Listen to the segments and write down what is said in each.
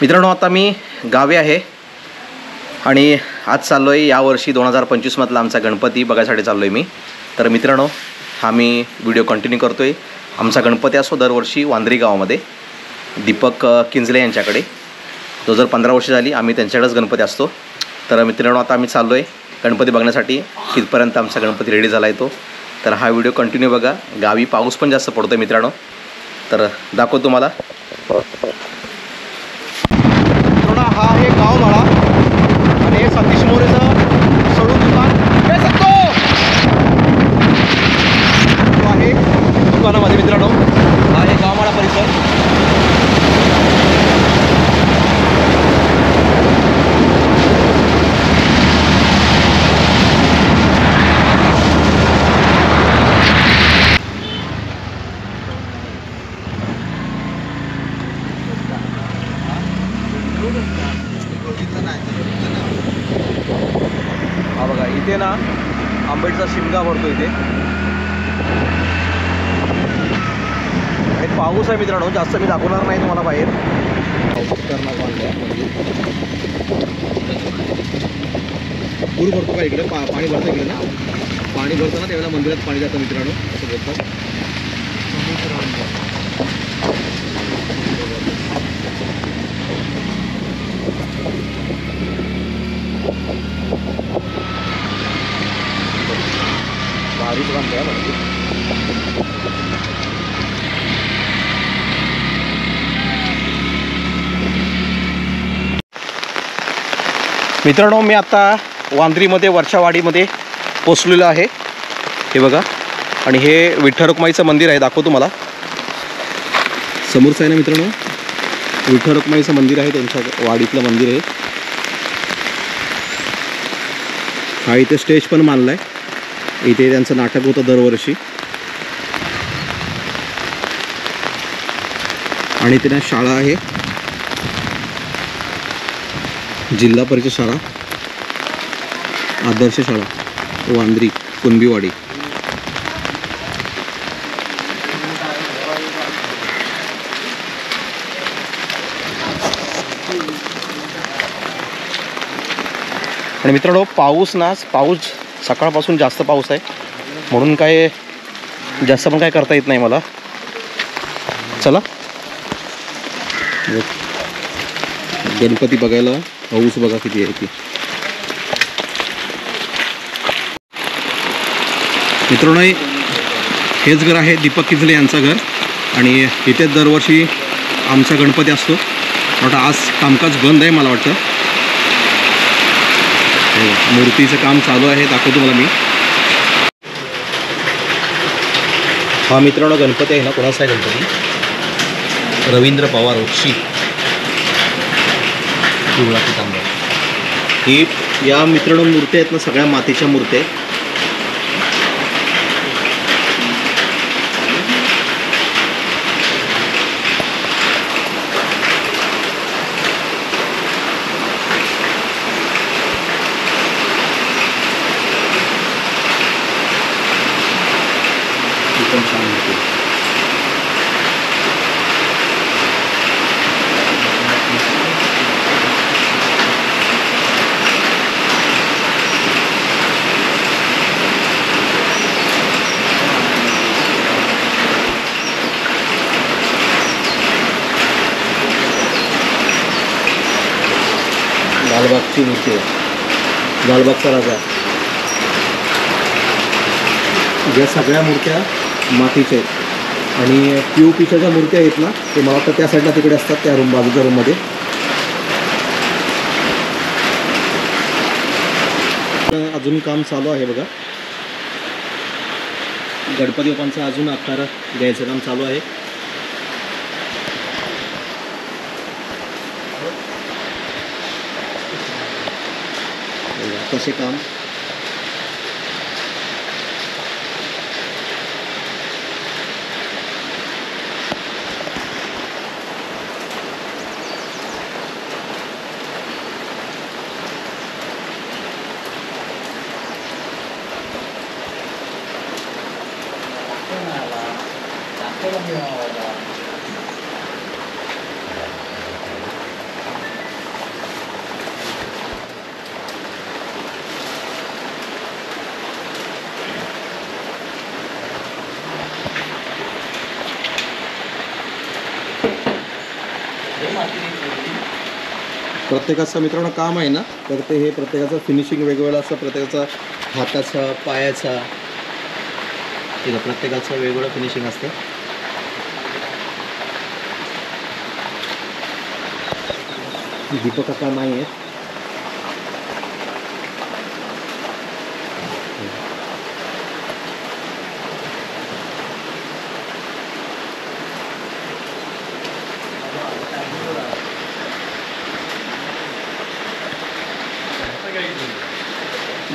मित्रांनो, आता मी गावी आहे आणि आज चाललो आहे यावर्षी 2025 मधला आमचा गणपती बघायसाठी चाललो आहे मी. तर मित्रांनो, हा मी व्हिडिओ कंटिन्यू करतो आहे. आमचा गणपती असतो दरवर्षी वांद्री गावामध्ये दीपक किंजले यांच्याकडे. 2015 वर्ष झाली आम्ही त्यांच्याकडेच गणपती असतो. तर मित्रांनो, आता आम्ही चाललो आहे गणपती बघण्यासाठी. कितपर्यंत आमचा गणपती रेडी झाला आहे तो. तर हा व्हिडिओ कंटिन्यू बघा. गावी पाऊस पण जास्त पडतो आहे मित्रांनो, तर दाखवतो तुम्हाला. हा आहे गाव माळा आणि हे सतीश मोरेचं सोडून दुकान हे सत्तो आहे दुकानामध्ये. मित्रांनो, हा आहे गावमाळा परिसर. हा बघा, इथे ना आंबेडचा शिमगा भरतो इथे आणि पाऊस आहे मित्रांनो. जास्त मी दाखवणार नाही तुम्हाला बाहेर. पूर भरतो का इकडे? पाणी भरतं इकडे ना. पाणी भरतं ना त्यावेळेला मंदिरात पाणी जातं मित्रांनो, असं बोलतात. भारीच बांधलं आहे. मित्रांनो, मी आता वांद्रीमध्ये वर्षावाडीमध्ये पोचलेलो आहे. हे बघा, आणि हे विठ्ठल रुक्माईचं मंदिर आहे. दाखवतो तुम्हाला. समोरचं आहे ना मित्रांनो, विठ्ठल रुक्माईचं मंदिर आहे. त्यांच्या वाडीतलं मंदिर आहे. हा इथे स्टेज पण मानला आहे. इथे त्यांचं नाटक होतं दरवर्षी. आणि इथे ना शाळा आहे, जिल्हा परिषद शाळा, आदर्श शाळा वांद्री कुणबीवाडी. आणि मित्रांनो, पाऊस सकाळपासून जास्त पाऊस आहे म्हणून काय जास्त पण काय करता येत नाही मला. चला गणपती बघायला. पाऊस बघा किती आहे ती. मित्रांनो, हेच घर आहे दीपक किंजले यांचं घर आणि इथेच दरवर्षी आमचा गणपती असतो. आता आज कामकाज बंद आहे मला वाटतं. मूर्तीचं काम चालू आहे, दाखवतो मला मी. हा मित्रांनो गणपती आहे ना, कोणाचा आहे गणपती? रवींद्र पवार ओक्षी पिवळा पितांबर. ही या मित्रांनो मूर्त्या आहेत ना, सगळ्या मातीच्या मूर्त्या आहेत. पण छान होते. लालबागची मूर्ती आहे, लालबागचा राजा. या सगळ्या मूर्त्या मातीच्या आहेत आणि POPच्या ज्या मूर्त्या आहेत ना, ते मला वाटतं त्या साईडला तिकडे असतात, त्या रूम बाजूच्या रूममध्ये. अजून काम चालू आहे बघा. गणपती बाप्पांचा अजून आकार द्यायचं काम चालू आहे. कसे काम प्रत्येकाचं मित्रांनो काम आहे ना, तर ते हे प्रत्येकाचं फिनिशिंग वेगवेगळं असतं. प्रत्येकाचा हाताचा, पायाचा, ठीक प्रत्येकाचं वेगवेगळं फिनिशिंग असतं. दीपक काका नाही आहेत.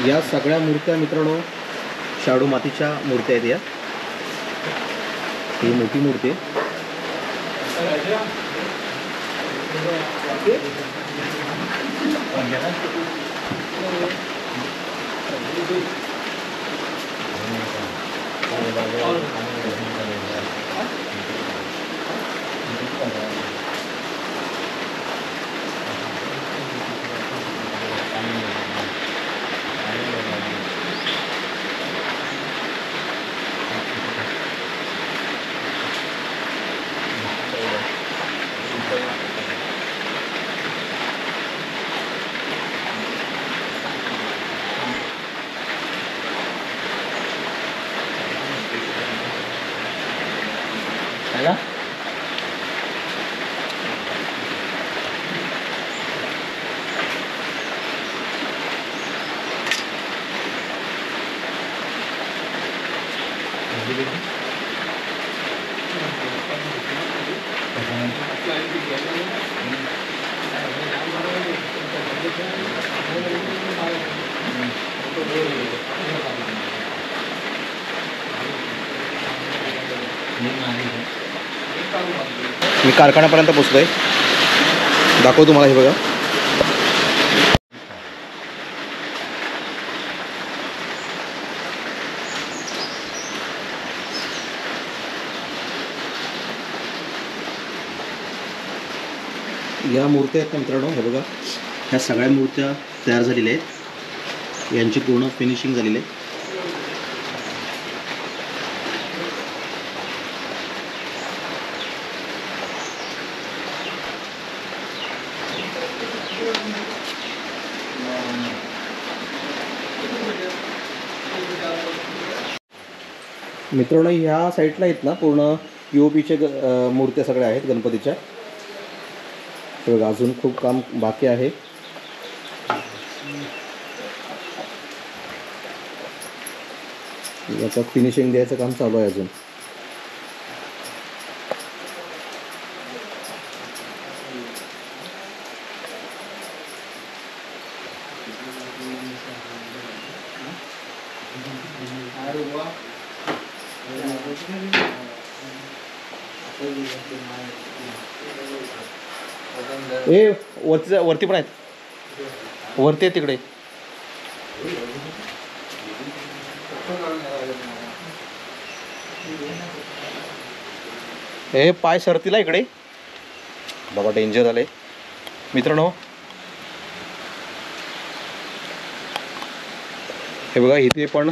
या सगळ्या मूर्त्या मित्रांनो शाडू मातीच्या मूर्त्या आहेत. या ही मोठी मूर्ती आहे. मी कारखान्यापर्यंत पोचलोय. दाखव तुम्हाला. हे बघा, या मूर्त्या आहेत मित्रांनो. हे बघा, ह्या सगळ्या मूर्त्या तयार झालेल्या आहेत. यांची पूर्ण फिनिशिंग झालेली आहे. मित्रांनो ह्या साईडला आहेत ना पूर्ण POPचे मूर्त्या सगळ्या आहेत गणपतीच्या. बघा, अजून खूप काम बाकी आहे. याचं फिनिशिंग द्यायचं काम चालू आहे अजून. ए वरती पण आहेत. वरती आहे तिकडे. हे पाय सरतीला इकडे बाबा, डेंजर झाले मित्रांनो. हे बघा, इथे पण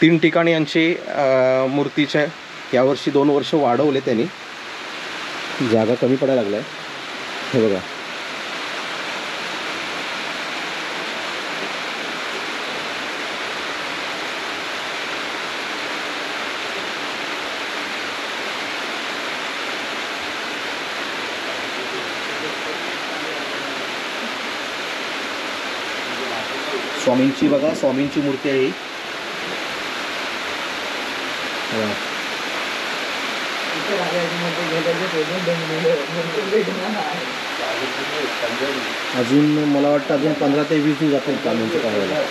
3 ठिकाणी यांची मूर्तीच्या यावर्षी 2 वर्ष वाढवले त्यांनी. जागा कमी पडायला लागलाय. हे बघा, स्वामींची बघा, स्वामींची मूर्ती आहे ही. अजून मला वाटतं अजून 15 ते 20 दिवस जातील काम यांचं करायला.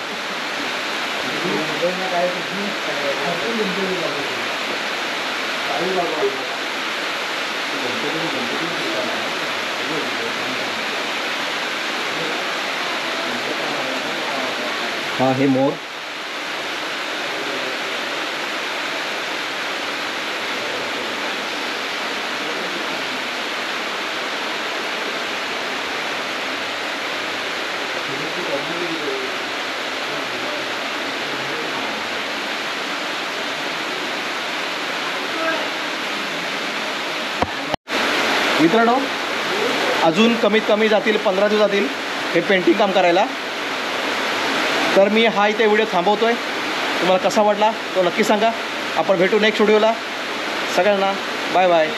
हा, हे मोर. मित्रांनो अजून कमीत कमी जातील 15 दिवस जातील हे पेंटिंग काम करायला. तर मी हा इथे व्हिडिओ थांबवतो आहे. तुम्हाला कसा वाटला तो नक्की सांगा. आपण भेटू नेक्स्ट व्हिडिओला. सगळ्यांना बाय बाय.